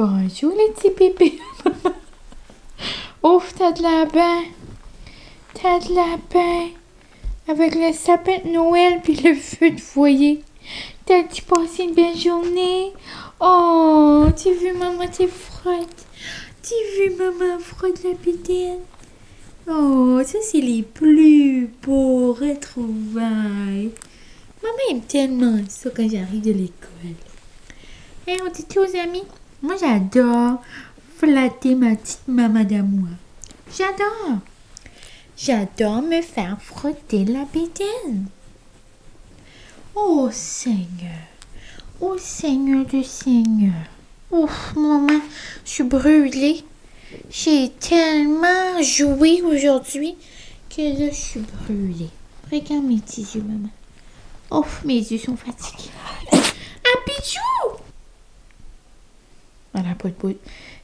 Bonjour les petits pépés. Ouf, t'as de la bain. T'as de la bain. Avec le sapin de Noël puis le feu de foyer. T'as-tu passé une belle journée? Oh, tu vu maman t'es frotte. Tu vu maman frotte la pétine. Oh, ça c'est les plus beaux retrouvailles. Maman aime tellement ça quand j'arrive de l'école. Hey, on dit tout aux amis? Moi j'adore flatter ma petite maman d'amour. J'adore. J'adore me faire frotter la bédaine. Oh Seigneur. Oh Seigneur de Seigneur. Ouf, maman, je suis brûlée. J'ai tellement joué aujourd'hui que là, je suis brûlée. Regarde mes petits yeux, maman. Ouf, mes yeux sont fatigués. Ah, Pichou! Voilà, pas de bout.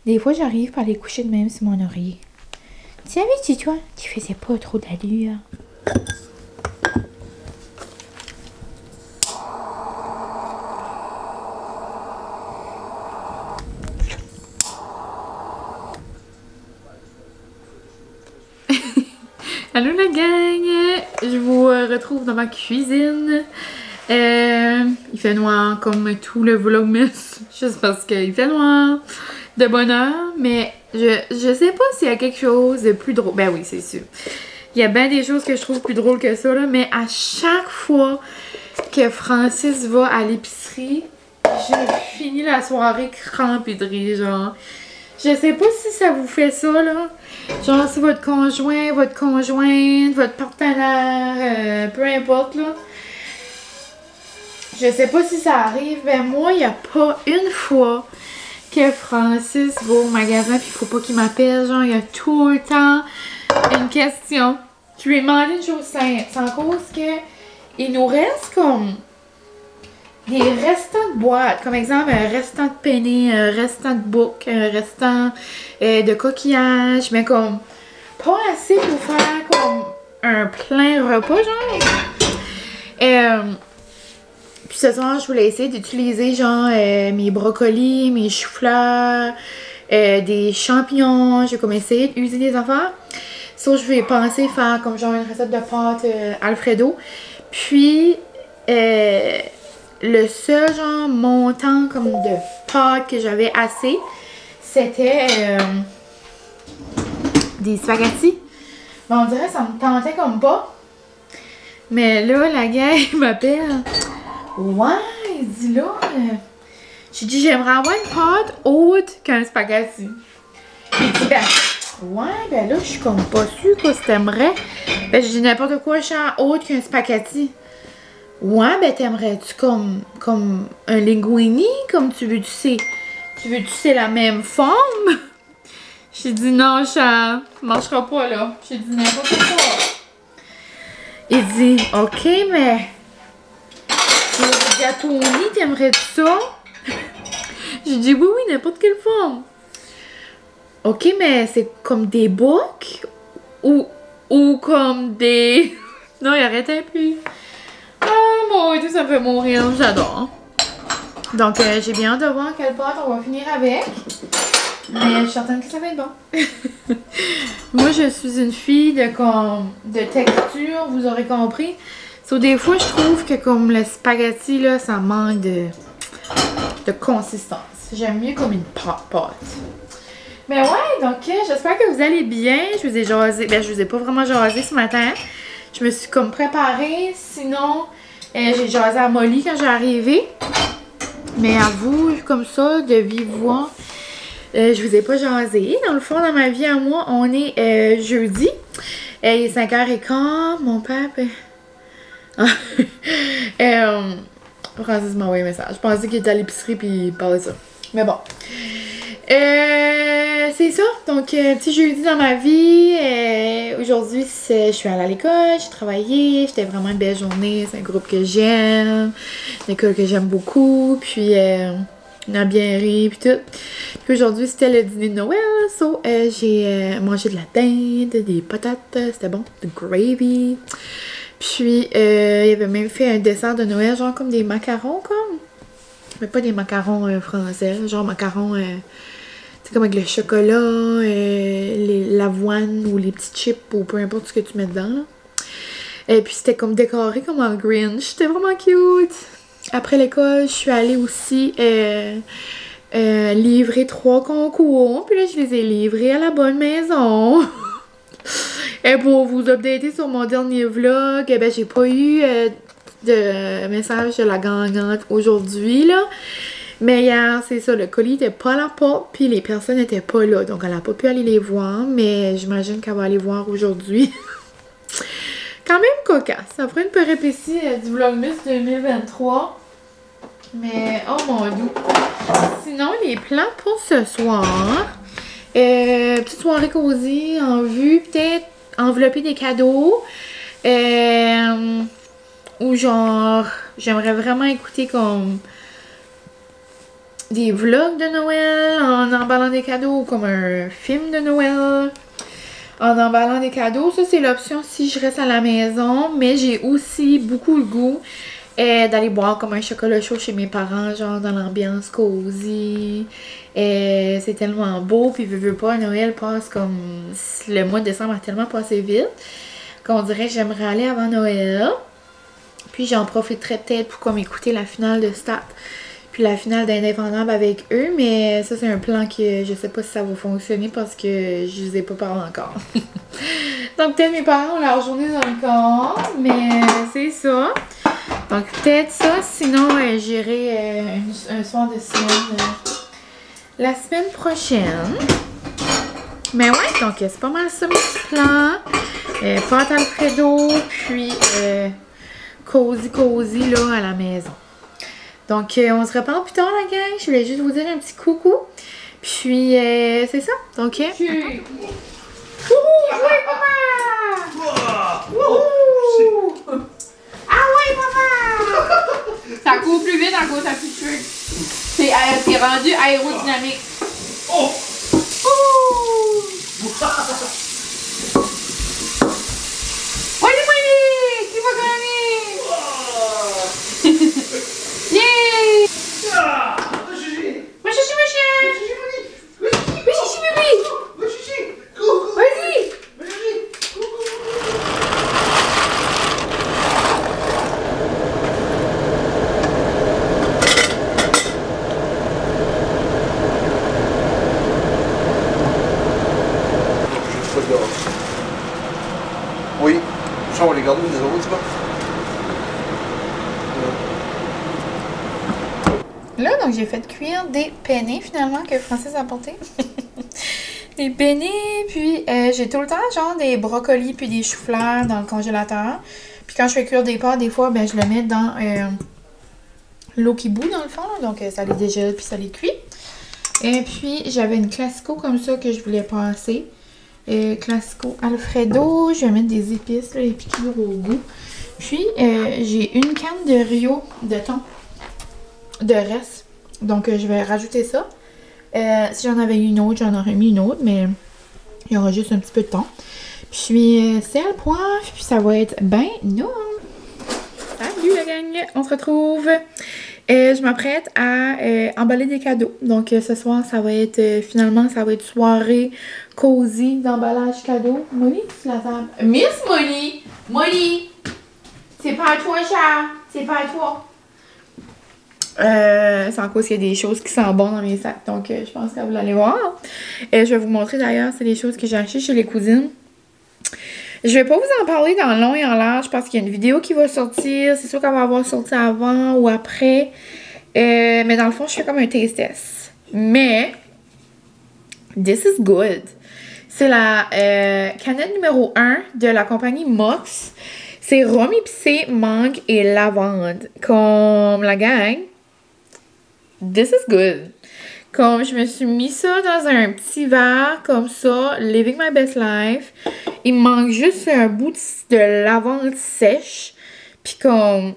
Des fois, j'arrive par les coucher de même sur mon oreiller. Tu savais, toi, tu faisais pas trop d'allure. Allô la gang! Je vous retrouve dans ma cuisine. Il fait noir comme tout le vlogmas, juste parce qu'il fait noir de bonne heure, mais je sais pas s'il y a quelque chose de plus drôle. Ben oui, c'est sûr. Il y a bien des choses que je trouve plus drôles que ça, là, mais à chaque fois que Francis va à l'épicerie, je finis la soirée crampée de rire, genre. Je sais pas si ça vous fait ça, là. Genre, si votre conjoint, votre conjointe, votre partenaire, peu importe, là. Je sais pas si ça arrive, mais moi, il n'y a pas une fois que Francis va au magasin puis il faut pas qu'il m'appelle. Genre, il y a tout le temps une question. Je lui ai demandé une chose simple. C'est en cause que il nous reste comme des restants de boîtes. Comme exemple, un restant de penne, un restant de bouc, un restant de coquillage. Mais comme pas assez pour faire comme un plein repas, genre. Puis ce soir, je voulais essayer d'utiliser genre mes brocolis, mes choux-fleurs, des champignons. J'ai comme essayé d'user des affaires. Ça, je vais penser faire comme genre une recette de pâte Alfredo. Puis, le seul genre montant comme de pâte que j'avais assez, c'était des spaghettis. Mais on dirait que ça me tentait comme pas. Mais là, la gars, il m'appelle. Ouais, il dit là, j'ai dit j'aimerais avoir une pâte haute qu'un spaghetti. Il dit ben, ouais, ben là, je suis comme pas sûre que t'aimerais. Ben, j'ai dit n'importe quoi, je suis haute qu'un spaghetti. Ouais, ben, t'aimerais-tu comme un linguini, comme tu veux, tu sais la même forme? J'ai dit non, ça marchera pas là. J'ai dit n'importe quoi. Il dit, ok, mais. Gâteaunis, t'aimerais-tu ça? J'ai dit oui, n'importe quelle forme. Ok, mais c'est comme des boucs ou comme des... Non, il arrêtait plus. Oh mon Dieu, ça me fait mourir, j'adore. Donc, j'ai bien hâte de voir quelle pâte on va finir avec. Mais je suis certaine que ça va être bon. Moi, je suis une fille de texture, vous aurez compris. So, des fois, je trouve que comme le spaghetti, là, ça manque de consistance. J'aime mieux comme une pâte. Mais ouais, donc j'espère que vous allez bien. Je vous ai jasé. Ben, je vous ai pas vraiment jasé ce matin. Je me suis comme préparée. Sinon, j'ai jasé à Molly quand j'ai arrivé. Mais à vous, comme ça, de vive voix, je vous ai pas jasé. Dans le fond, dans ma vie à moi, on est jeudi. Il est 5h15. Mon père... Francis m'a envoyé un message. Je pensais qu'il était à l'épicerie puis il parlait de ça. Mais bon. C'est ça. Donc, petit jeudi dans ma vie. Aujourd'hui, je suis allée à l'école. J'ai travaillé. C'était vraiment une belle journée. C'est un groupe que j'aime. Une école que j'aime beaucoup. Puis, on a bien ri puis tout. Puis aujourd'hui, c'était le dîner de Noël. So, j'ai mangé de la dinde, des patates. C'était bon. De gravy. Puis, il avait même fait un dessert de Noël, genre comme des macarons, comme. Mais pas des macarons français, genre macarons, c'est comme avec le chocolat, l'avoine ou les petits chips ou peu importe ce que tu mets dedans, là. Et puis c'était comme décoré comme en Grinch. C'était vraiment cute. Après l'école, je suis allée aussi livrer 3 concours. Puis là, je les ai livrés à la bonne maison. Et pour vous updater sur mon dernier vlog, ben j'ai pas eu de message de la gagnante aujourd'hui, là. Mais hier, c'est ça, le colis était pas à la porte, puis les personnes étaient pas là. Donc, elle a pas pu aller les voir, mais j'imagine qu'elle va aller voir aujourd'hui. Quand même cocasse. Ça ferait une péripétie du Vlogmas 2023. Mais, oh mon dieu. Sinon, les plans pour ce soir. Petite soirée cosy en vue. Peut-être envelopper des cadeaux. Ou genre, j'aimerais vraiment écouter comme des vlogs de Noël en emballant des cadeaux. Comme un film de Noël en emballant des cadeaux. Ça, c'est l'option si je reste à la maison. Mais j'ai aussi beaucoup le goût d'aller boire comme un chocolat chaud chez mes parents, genre dans l'ambiance cosy. C'est tellement beau. Puis, veux pas, Noël passe comme... Le mois de décembre a tellement passé vite qu'on dirait que j'aimerais aller avant Noël. Puis, j'en profiterais peut-être pour comme écouter la finale de Stat. Puis la finale d'Indépendable avec eux, mais ça c'est un plan que je sais pas si ça va fonctionner parce que je vous ai pas parlé encore. Donc peut-être mes parents ont leur journée dans le corps, mais c'est ça. Donc peut-être ça, sinon j'irai un soir de semaine la semaine prochaine. Mais ouais, donc c'est pas mal ça mes petits plans. Pâte Alfredo, puis cosy là à la maison. Donc, on se reparle plus tard, la gang. Je voulais juste vous dire un petit coucou. Puis, c'est ça. Donc, Wouhou! Ouais, papa! Wouhou! Ah ouais, papa! Ça court plus vite en cause de plus de cheveux. C'est rendu aérodynamique. Oh! Voyez! Qui va gagner? Yeah! Ah! Va chercher! Va chercher ma chienne! Va chercher bébé! Va chercher! Go! Vas-y! Va chercher! Go! Je suis pas dehors. Oui. Ça, on va les garder des autres, c'est pas? Là, donc, j'ai fait cuire des penne finalement que Francis a apporté. Des penne, puis j'ai tout le temps genre des brocolis puis des choux-fleurs dans le congélateur. Puis quand je fais cuire des pâtes, des fois, ben je le mets dans l'eau qui bout dans le fond, là, donc ça les dégèle puis ça les cuit. Et puis j'avais une classico comme ça que je voulais passer. Classico Alfredo, je vais mettre des épices, là, les piqûres au goût. Puis j'ai une canne de Rio de thon de reste. Donc, je vais rajouter ça. Si j'en avais une autre, j'en aurais mis une autre, mais il y aura juste un petit peu de thon. Puis, sel, poivre, puis ça va être ben non. Salut la gang! On se retrouve. Je m'apprête à emballer des cadeaux. Donc, ce soir, ça va être, finalement, ça va être soirée cosy d'emballage cadeau. Molly, tu la table. Miss Molly! Molly! C'est pas à toi, chat! C'est pas à toi! C'est en cause qu'il y a des choses qui sont bonnes dans mes sacs. Donc, je pense que vous allez voir. Je vais vous montrer d'ailleurs, c'est les choses que j'ai achetées chez les cousines. Je vais pas vous en parler dans le long et en large parce qu'il y a une vidéo qui va sortir. C'est sûr qu'elle va avoir sorti avant ou après. Mais dans le fond, je fais comme un taste test. Mais, this is good. C'est la canette numéro 1 de la compagnie Mox. C'est rhum épicé, mangue et lavande. Comme la gang. This is good. Comme je me suis mis ça dans un petit verre comme ça, living my best life. Il me manque juste un bout de lavande sèche. Puis comme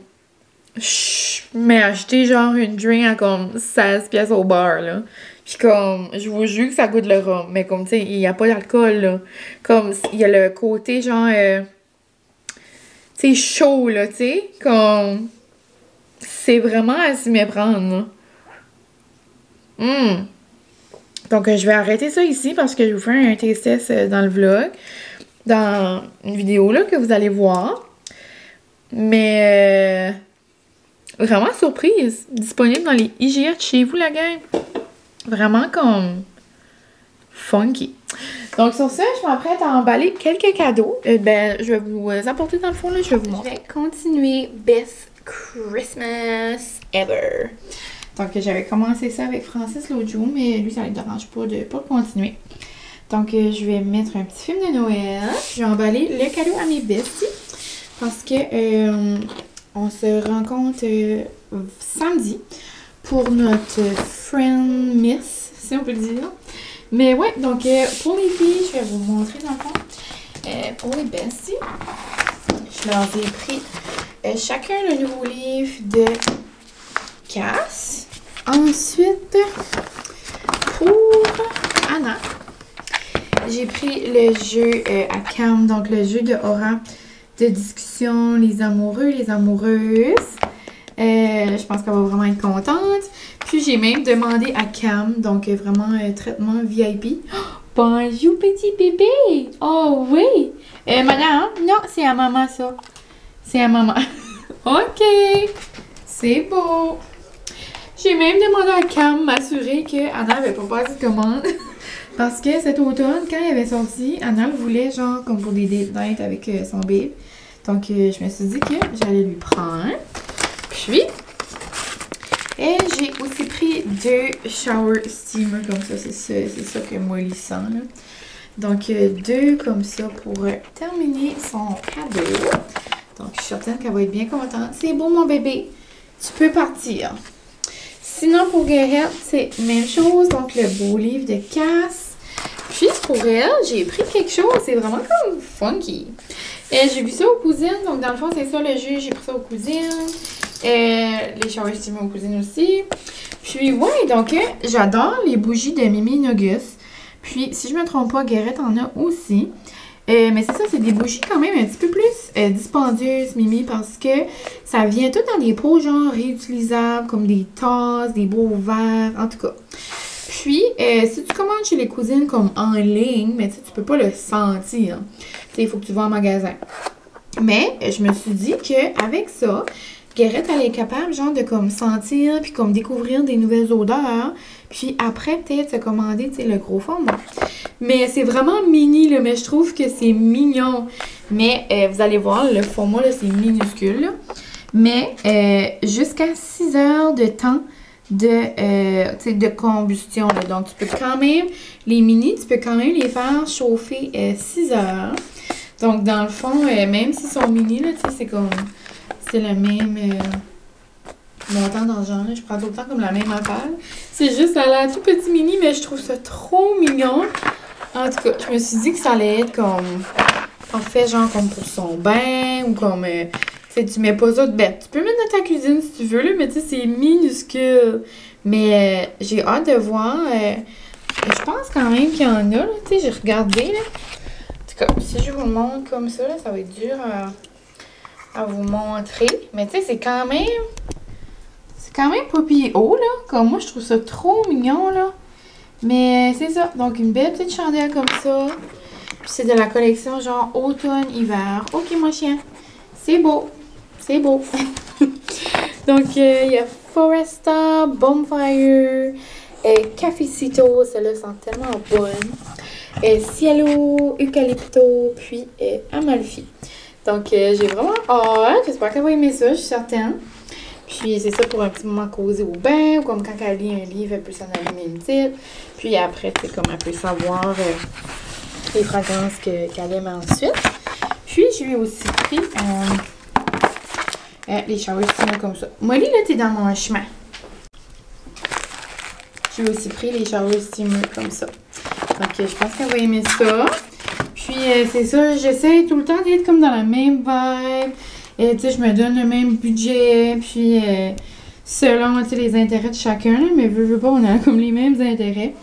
je m'ai acheté genre une drink à comme 16 pièces au bar là. Puis comme je vous jure que ça goûte le rhum, mais comme tu sais, il n'y a pas d'alcool là. Comme il y a le côté genre tu sais chaud là, tu sais, comme c'est vraiment à s'y méprendre là. Donc, je vais arrêter ça ici parce que je vais vous faire un taste test dans le vlog. Dans une vidéo là que vous allez voir. Mais vraiment surprise. Disponible dans les IGA de chez vous, la gang. Vraiment comme funky. Donc sur ça, je m'apprête à emballer quelques cadeaux. Je vais vous apporter dans le fond là, je vais vous montrer. Je vais continuer Best Christmas Ever. Donc j'avais commencé ça avec Francis l'autre jour, mais lui ça ne le dérange pas de pas continuer. Donc je vais mettre un petit film de Noël. Je vais emballer le cadeau à mes besties. Parce que on se rencontre samedi pour notre Friend Miss, si on peut le dire. Mais ouais, donc pour les filles, je vais vous montrer dans le fond. Pour les besties, je leur ai pris chacun le nouveau livre de Cass. Ensuite, pour Anna, j'ai pris le jeu à Cam, donc le jeu de Aura de discussion, les amoureux, les amoureuses. Je pense qu'elle va vraiment être contente. Puis j'ai même demandé à Cam, donc vraiment traitement VIP. Oh, bonjour petit bébé! Oh oui! Madame, non, c'est à maman ça. C'est à maman. OK! C'est beau! J'ai même demandé à Cam m'assurer qu'Anna n'avait pas passé de commande. Parce que cet automne, quand il avait sorti, Anna le voulait genre comme pour des date night avec son babe. Donc je me suis dit que j'allais lui prendre. Puis, j'ai aussi pris 2 shower steamers comme ça. C'est ça que Molly sent là. Donc 2 comme ça pour terminer son cadeau. Donc je suis certaine qu'elle va être bien contente. C'est beau mon bébé, tu peux partir. Sinon pour Guérette, c'est même chose. Donc le beau livre de Cass. Puis pour elle, j'ai pris quelque chose, c'est vraiment comme funky. J'ai vu ça aux cousines, donc dans le fond c'est ça le jeu, j'ai pris ça aux cousines. Les shower steamers aux cousines aussi. Puis ouais, donc j'adore les bougies de Mimi Nogus. Puis si je me trompe pas, Guérette en a aussi. Mais c'est ça, c'est des bougies quand même un petit peu plus dispendieuses, Mimi, parce que ça vient tout dans des pots genre réutilisables, comme des tasses, des beaux verres, en tout cas. Puis, si tu commandes chez les cousines comme en ligne, mais tu peux pas le sentir. Il faut que tu vas en magasin. Mais, je me suis dit qu'avec ça, Guérette, elle est capable genre de comme sentir, puis comme découvrir des nouvelles odeurs. Puis après, peut-être se commander, tu sais, le gros format. Mais c'est vraiment mini, là, mais je trouve que c'est mignon. Mais, vous allez voir, le format, là, c'est minuscule, là. Mais, jusqu'à 6 heures de temps de combustion. Là. Donc, tu peux quand même, les mini, tu peux quand même les faire chauffer 6 heures. Donc, dans le fond, même s'ils sont mini, là, tu sais, c'est comme, c'est le même montant d'argent, là. Je prends tout le temps comme la même affaire. C'est juste, ça a l'air tout petit mini, mais je trouve ça trop mignon. En tout cas, je me suis dit que ça allait être comme, en fait, genre comme pour son bain ou comme... tu mets pas ça de bête. Tu peux mettre dans ta cuisine si tu veux, là, mais tu sais, c'est minuscule. Mais j'ai hâte de voir. Je pense quand même qu'il y en a, là. Tu sais, j'ai regardé, là. En tout cas, si je vous le montre comme ça, là, ça va être dur à vous montrer. Mais tu sais, c'est quand même... C'est quand même pas pire haut, là. Comme moi, je trouve ça trop mignon, là. Mais c'est ça. Donc, une belle petite chandelle comme ça. Puis c'est de la collection genre automne-hiver. OK, mon chien. C'est beau. C'est beau. Donc, il y a Foresta, Bonfire, Cafecito, celle-là sent tellement bonne. Cielo, Eucalypto, puis Amalfi. Donc, j'ai vraiment hâte. J'espère qu'elle va aimer ça, je suis certaine. Puis, c'est ça pour un petit moment causé au bain, ou comme quand elle lit un livre, elle peut s'en allumer une petite. Puis après, c'est comme elle peut savoir les fragrances qu'elle aime ensuite. Puis, je lui ai aussi pris les shower steamers comme ça. Molly, là, t'es dans mon chemin. J'ai aussi pris les shower steamers comme ça. Donc, je pense qu'elle va aimer ça. Puis, c'est ça, j'essaie tout le temps d'être comme dans la même vibe. Et, tu sais, je me donne le même budget. Puis, selon, tu sais, les intérêts de chacun. Là, mais veux pas, on a comme les mêmes intérêts.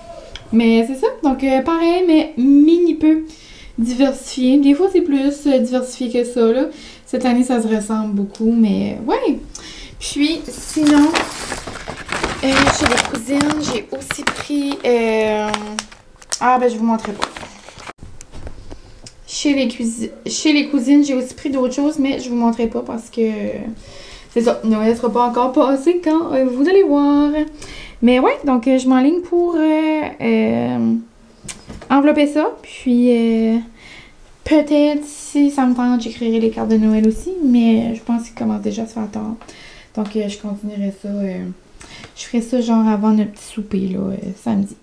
Mais c'est ça. Donc, pareil, mais mini peu diversifié. Des fois, c'est plus diversifié que ça, là. Cette année, ça se ressemble beaucoup, mais ouais. Puis, sinon, Chez les cousines, j'ai aussi pris... Ah, ben je vous montrerai pas. Chez les cousines, j'ai aussi pris d'autres choses, mais je vous montrerai pas parce que... C'est ça, Noël ne sera pas encore passé quand vous allez voir. Mais ouais, donc je m'enligne pour envelopper ça. Puis peut-être, si ça me tente, j'écrirai les cartes de Noël aussi. Mais je pense qu'il commence déjà à se faire tard. Donc je continuerai ça. Je ferai ça genre avant notre petit souper là, samedi.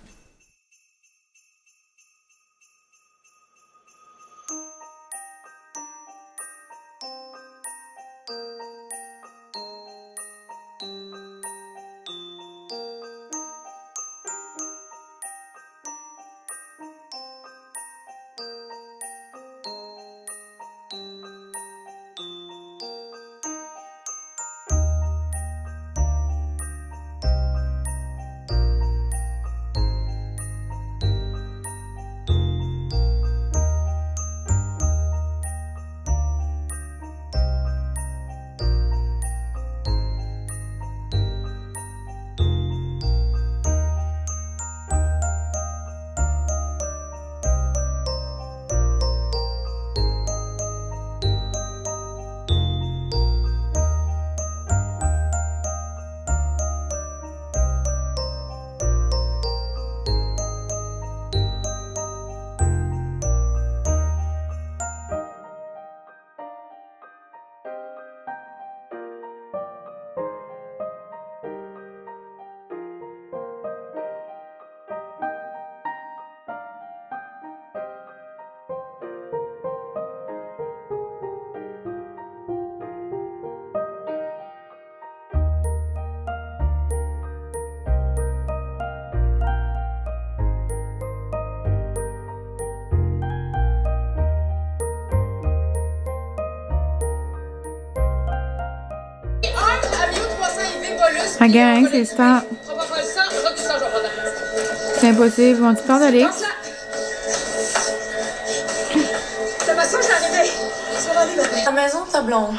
Ma gang, c'est ça. C'est impossible. Bon, tu parles d'Alex. De toute façon, j'arrivais. Ça va aller, bébé. La maison, ta blonde.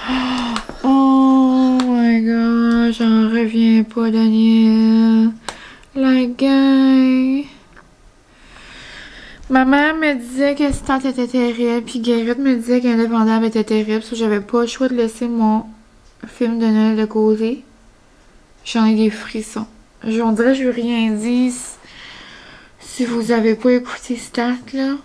Oh my god, j'en reviens pas, Daniel. La gang. Ma mère me disait que Stat était terrible, puis Guérite me disait qu'Indépendable était terrible, parce que j'avais pas le choix de laisser mon film de Noël de côté. J'en ai des frissons. On dirait que je veux rien dire si vous avez pas écouté Stat, là.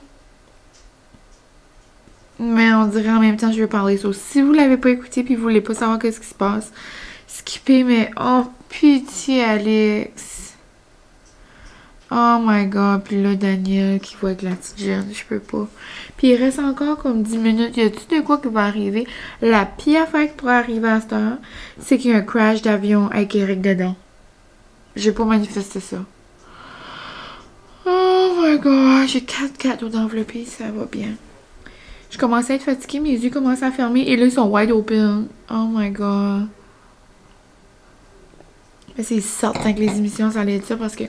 Mais on dirait en même temps que je veux parler ça. Si vous l'avez pas écouté puis vous voulez pas savoir qu'est-ce qui se passe, skippez, mais oh, pitié, Alex. Oh my god, puis là, Daniel qui voit avec la petite jeune, je peux pas. Puis il reste encore comme 10 minutes. Y a-tu de quoi qui va arriver? La pire affaire qui pourrait arriver à cette heure, c'est qu'il y a un crash d'avion avec Eric dedans. J'ai pas manifesté ça. Oh my god, j'ai 4 cadeaux d'enveloppés, ça va bien. Je commençais à être fatiguée, mes yeux commencent à fermer et là ils sont wide open. Oh my god. Mais c'est certain que les émissions ça allait être ça parce que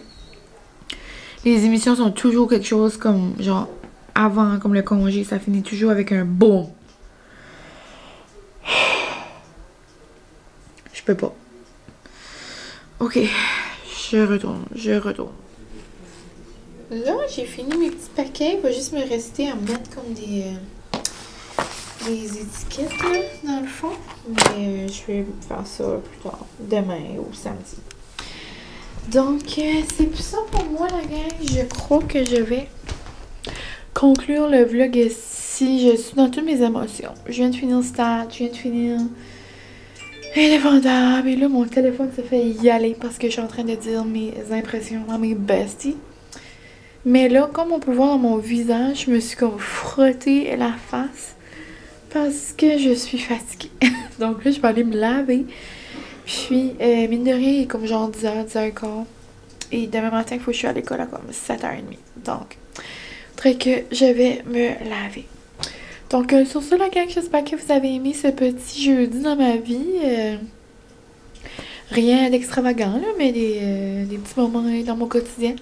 les émissions sont toujours quelque chose comme genre avant, comme le congé, ça finit toujours avec un boom. Je peux pas. Ok, je retourne. Là, j'ai fini mes petits paquets. Il va juste me rester à mettre comme des étiquettes là, dans le fond. Mais je vais faire ça plus tard, demain ou samedi. Donc, c'est plus ça pour moi, la gang. Je crois que je vais conclure le vlog ici. Je suis dans toutes mes émotions. Je viens de finir Stat, je viens de finir Indépendable. Et là, mon téléphone se fait y aller parce que je suis en train de dire mes impressions dans mes besties. Mais là, comme on peut voir dans mon visage, je me suis comme frottée la face parce que je suis fatiguée. Donc là, je vais aller me laver. Puis, mine de rien, il est comme genre 10h, 10h15. Et demain matin, il faut que je sois à l'école à comme 7h30. Donc, faudrait que je vais me laver. Donc, sur ce, la gang, j'espère que vous avez aimé ce petit jeudi dans ma vie. Rien d'extravagant, là, mais des petits moments dans mon quotidien.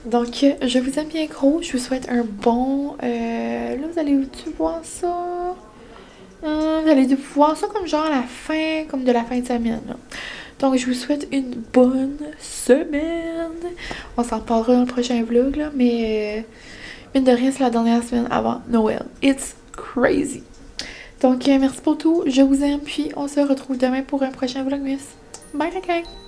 Donc, je vous aime bien gros. Je vous souhaite un bon... là, vous allez-tu voir ça? Vous allez voir ça comme genre à la fin, comme de la fin de semaine, là. Donc, je vous souhaite une bonne semaine. On s'en reparlera dans le prochain vlog, là, mais mine de rien, c'est la dernière semaine avant Noël. It's crazy. Donc, merci pour tout. Je vous aime, puis on se retrouve demain pour un prochain vlogmas. Bye, la gang!